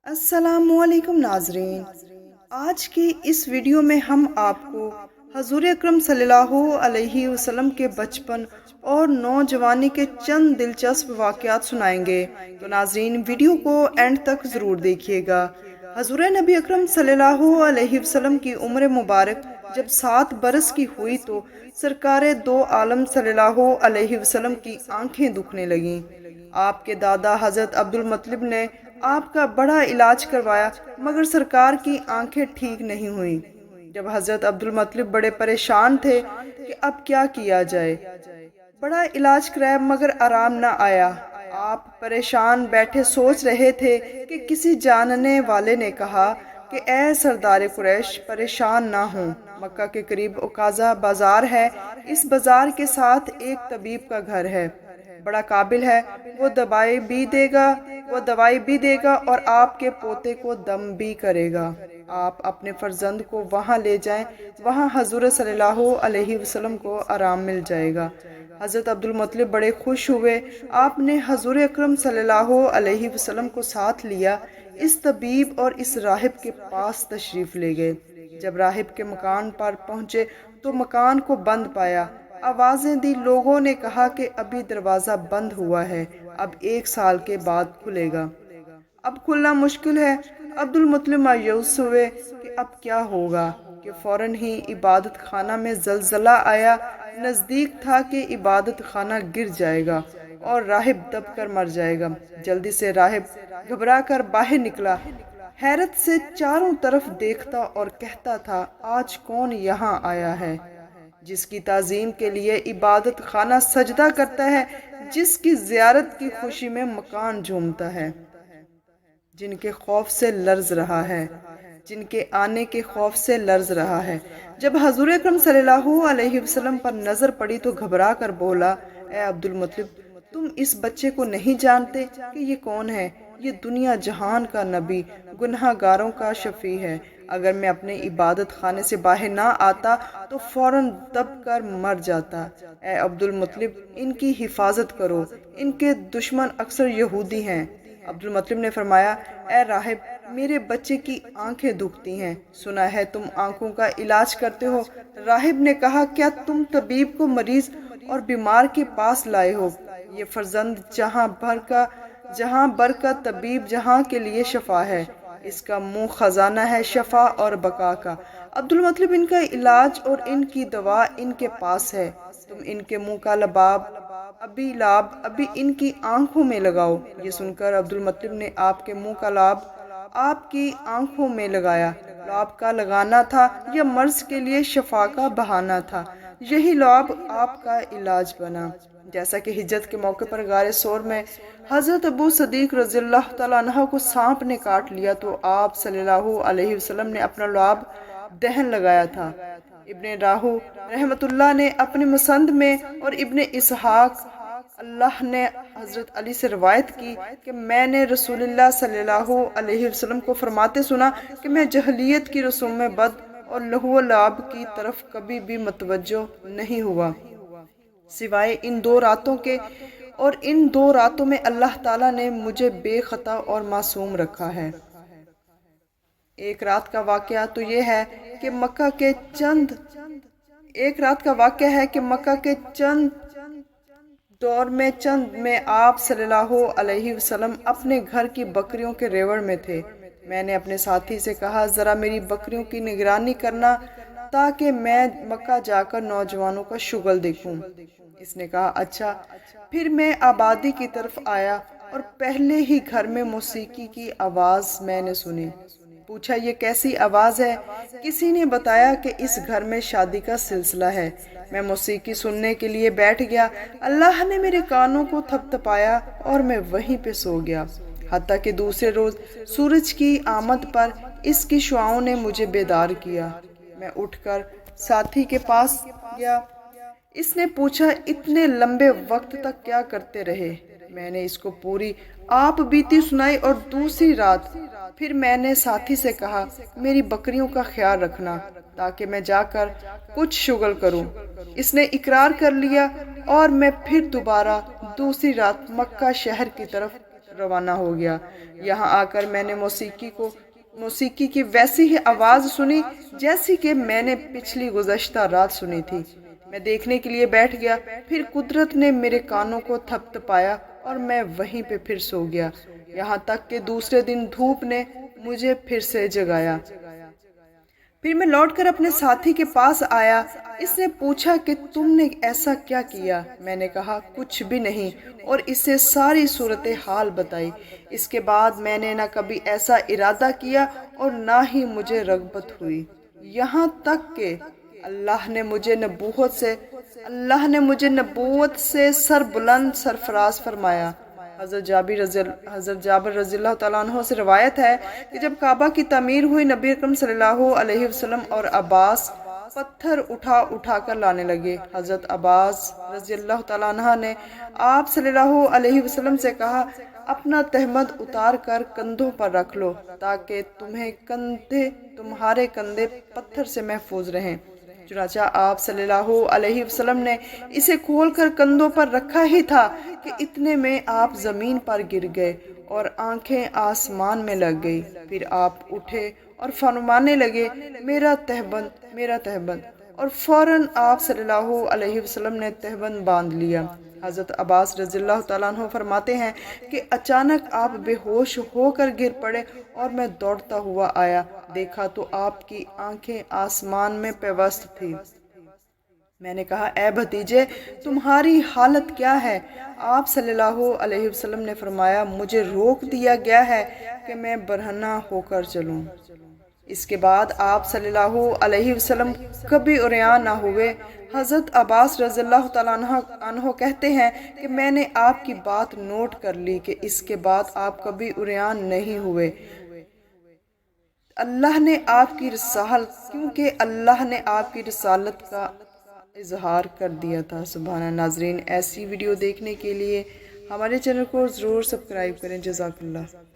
السلام علیکم ناظرین، آج کی اس ویڈیو میں ہم آپ کو حضور اکرم صلی اللہ علیہ وسلم کے بچپن اور نوجوانی کے چند دلچسپ واقعات سنائیں گے۔ تو ناظرین، ویڈیو کو اینڈ تک ضرور دیکھیے گا۔ حضور نبی اکرم صلی اللہ علیہ وسلم کی عمر مبارک جب 7 برس کی ہوئی تو سرکار دو عالم صلی اللہ علیہ وسلم کی آنکھیں دکھنے لگیں۔ آپ کے دادا حضرت عبد المطلب نے آپ کا بڑا علاج کروایا، مگر سرکار کی آنکھیں ٹھیک نہیں ہوئیں۔ جب حضرت عبد المطلب بڑے پریشان تھے کہ اب کیا کیا جائے، بڑا علاج کرایا مگر آرام نہ آیا۔ آپ پریشان بیٹھے سوچ رہے تھے کہ کسی جاننے والے نے کہا کہ اے سردار قریش، پریشان نہ ہوں، مکہ کے قریب عکازہ بازار ہے، اس بازار کے ساتھ ایک طبیب کا گھر ہے، بڑا قابل ہے، وہ دوائی بھی دے گا اور آپ کے پوتے کو دم بھی کرے گا۔ آپ اپنے فرزند کو وہاں لے جائیں، وہاں حضور صلی اللہ علیہ وسلم کو آرام مل جائے گا۔ حضرت عبد المطلب بڑے خوش ہوئے۔ آپ نے حضور اکرم صلی اللہ علیہ وسلم کو ساتھ لیا، اس طبیب اور اس راہب کے پاس تشریف لے گئے۔ جب راہب کے مکان پر پہنچے تو مکان کو بند پایا۔ آوازیں دی، لوگوں نے کہا کہ ابھی دروازہ بند ہوا ہے، اب 1 سال کے بعد کھلے گا، اب کھلنا مشکل ہے۔ عبد المطلب مایوس ہوئے کہ اب کیا ہوگا کہ فوراً ہی عبادت خانہ میں زلزلہ آیا۔ نزدیک تھا کہ عبادت خانہ گر جائے گا اور راہب دب کر مر جائے گا۔ جلدی سے راہب گھبرا کر باہر نکلا، حیرت سے چاروں طرف دیکھتا اور کہتا تھا، آج کون یہاں آیا ہے جس کی تعظیم کے لیے عبادت خانہ سجدہ کرتا ہے، جس کی زیارت کی خوشی میں مکان جھومتا ہے، جن کے خوف سے لرز رہا ہے، جن کے آنے کے خوف سے لرز رہا ہے۔ جب حضور اکرم صلی اللہ علیہ وسلم پر نظر پڑی تو گھبرا کر بولا، اے عبد المطلب، تم اس بچے کو نہیں جانتے کہ یہ کون ہے؟ یہ دنیا جہان کا نبی، گناہ گاروں کا شفیع ہے۔ اگر میں اپنے عبادت خانے سے باہر نہ آتا تو فوراً دب کر مر جاتا۔ اے عبد المطلب، ان کی حفاظت کرو، ان کے دشمن اکثر یہودی ہیں۔ عبد المطلب نے فرمایا، اے راہب، میرے بچے کی آنکھیں دکھتی ہیں، سنا ہے تم آنکھوں کا علاج کرتے ہو۔ راہب نے کہا، کیا تم طبیب کو مریض اور بیمار کے پاس لائے ہو؟ یہ فرزند جہاں بھر کا طبیب جہاں کے لیے شفا ہے، اس کا منہ خزانہ ہے شفا اور بقا کا۔ عبد المطلب، ان کا علاج اور ان کی دوا ان کے پاس ہے، تم ان کے منہ کا لباب ابھی ان کی آنکھوں میں لگاؤ۔ یہ سن کر عبد المطلب نے آپ کے منہ کا لاب آپ کی آنکھوں میں لگایا۔ لعاب کا لگانا تھا یا مرض کے لیے شفا کا بہانہ تھا، یہی لعاب آپ کا علاج بنا۔ جیسا کہ ہجرت کے موقع پر غار ثور میں حضرت ابو صدیق رضی اللہ تعالیٰ عنہ کو سانپ نے کاٹ لیا تو آپ صلی اللہ علیہ وسلم نے اپنا لعاب دہن لگایا تھا۔ ابن راہو رحمت اللہ نے اپنے مسند میں اور ابن اسحاق اللہ نے حضرت علی سے روایت کی کہ میں نے رسول اللہ صلی اللہ علیہ وسلم کو فرماتے سنا کہ میں جہلیت کی رسوم میں بد اور لہو و لعب کی طرف کبھی بھی متوجہ نہیں ہوا سوائے ان 2 راتوں کے، اور ان 2 راتوں میں اللہ تعالیٰ نے مجھے بے خطا اور معصوم رکھا ہے۔ ایک رات کا واقعہ ہے کہ مکہ کے چند دور میں آپ صلی اللہ علیہ وسلم اپنے گھر کی بکریوں کے ریوڑ میں تھے۔ میں نے اپنے ساتھی سے کہا، ذرا میری بکریوں کی نگرانی کرنا تاکہ میں مکہ جا کر نوجوانوں کا شغل دیکھوں۔ اس نے کہا، اچھا۔ پھر میں آبادی کی طرف آیا اور پہلے ہی گھر میں موسیقی کی آواز میں نے سنی۔ پوچھا، یہ کیسی آواز ہے؟ کسی نے بتایا کہ اس گھر میں شادی کا سلسلہ ہے۔ میں موسیقی سننے کے لیے بیٹھ گیا، اللہ نے میرے کانوں کو تھپتھپایا اور میں وہیں پہ سو گیا، حتیٰ کہ دوسرے روز سورج کی آمد پر اس کی شعاؤں نے مجھے بیدار کیا۔ میں اٹھ کر ساتھی کے پاس گیا۔ اس نے پوچھا، اتنے لمبے وقت تک کیا کرتے رہے؟ میں نے اس کو پوری آپ بیتی سنائی، اور دوسری رات پھر میں نے ساتھی سے کہا، میری بکریوں کا خیال رکھنا تاکہ میں جا کر کچھ شغل کروں۔ اس نے اقرار کر لیا اور میں پھر دوبارہ دوسری رات مکہ شہر کی طرف روانہ ہو گیا۔ یہاں آ کر میں نے موسیقی کی ویسی ہی آواز سنی جیسی کہ میں نے پچھلی گزشتہ رات سنی تھی۔ میں دیکھنے کے لیے بیٹھ گیا، پھر قدرت نے میرے کانوں کو تھپتھپایا اور میں وہیں پہ پھر سو گیا، یہاں تک کہ دوسرے دن دھوپ نے مجھے پھر سے جگایا۔ پھر میں لوٹ کر اپنے ساتھی کے پاس آیا۔ اس نے پوچھا کہ تم نے ایسا کیا کیا؟ میں نے کہا کچھ بھی نہیں، اور اسے ساری صورتحال بتائی۔ اس کے بعد میں نے نہ کبھی ایسا ارادہ کیا اور نہ ہی مجھے رغبت ہوئی، یہاں تک کہ اللہ نے مجھے نبوت سے سربلند سرفراز فرمایا۔ حضرت جابر رضی اللہ تعالیٰ عنہ سے روایت ہے کہ جب کعبہ کی تعمیر ہوئی، نبی اکرم صلی اللہ علیہ وسلم اور عباس پتھر اٹھا کر لانے لگے۔ حضرت عباس رضی اللہ تعالیٰ عنہ نے آپ صلی اللہ علیہ وسلم سے کہا، اپنا تہمد اتار کر کندھوں پر رکھ لو تاکہ تمہارے کندھے پتھر سے محفوظ رہیں۔ چنانچہ آپ صلی اللہ علیہ وسلم نے اسے کھول کر کندھوں پر رکھا ہی تھا کہ اتنے میں آپ زمین پر گر گئے اور آنکھیں آسمان میں لگ گئی۔ پھر آپ اٹھے اور فرمانے لگے، میرا تہبند، اور فوراً آپ صلی اللہ علیہ وسلم نے تہبند باندھ لیا۔ حضرت عباس رضی اللہ تعالیٰ عنہ فرماتے ہیں کہ اچانک آپ بے ہوش ہو کر گر پڑے اور میں دوڑتا ہوا آیا، دیکھا تو آپ کی آنکھیں آسمان میں پیوست تھی۔ میں نے کہا، اے بھتیجے، تمہاری حالت کیا ہے؟ آپ صلی اللہ علیہ وسلم نے فرمایا، مجھے روک دیا گیا ہے کہ میں برہنہ ہو کر چلوں۔ اس کے بعد آپ صلی اللہ علیہ وسلم کبھی عریاں نہ ہوئے۔ حضرت عباس رضی اللہ تعالیٰ عنہ کہتے ہیں کہ میں نے آپ کی بات نوٹ کر لی کہ اس کے بعد آپ کبھی عریاں نہیں ہوئے، کیونکہ اللہ نے آپ کی رسالت کا اظہار کر دیا تھا۔ سبحان اللہ۔ ناظرین، ایسی ویڈیو دیکھنے کے لیے ہمارے چینل کو ضرور سبسکرائب کریں۔ جزاک اللہ۔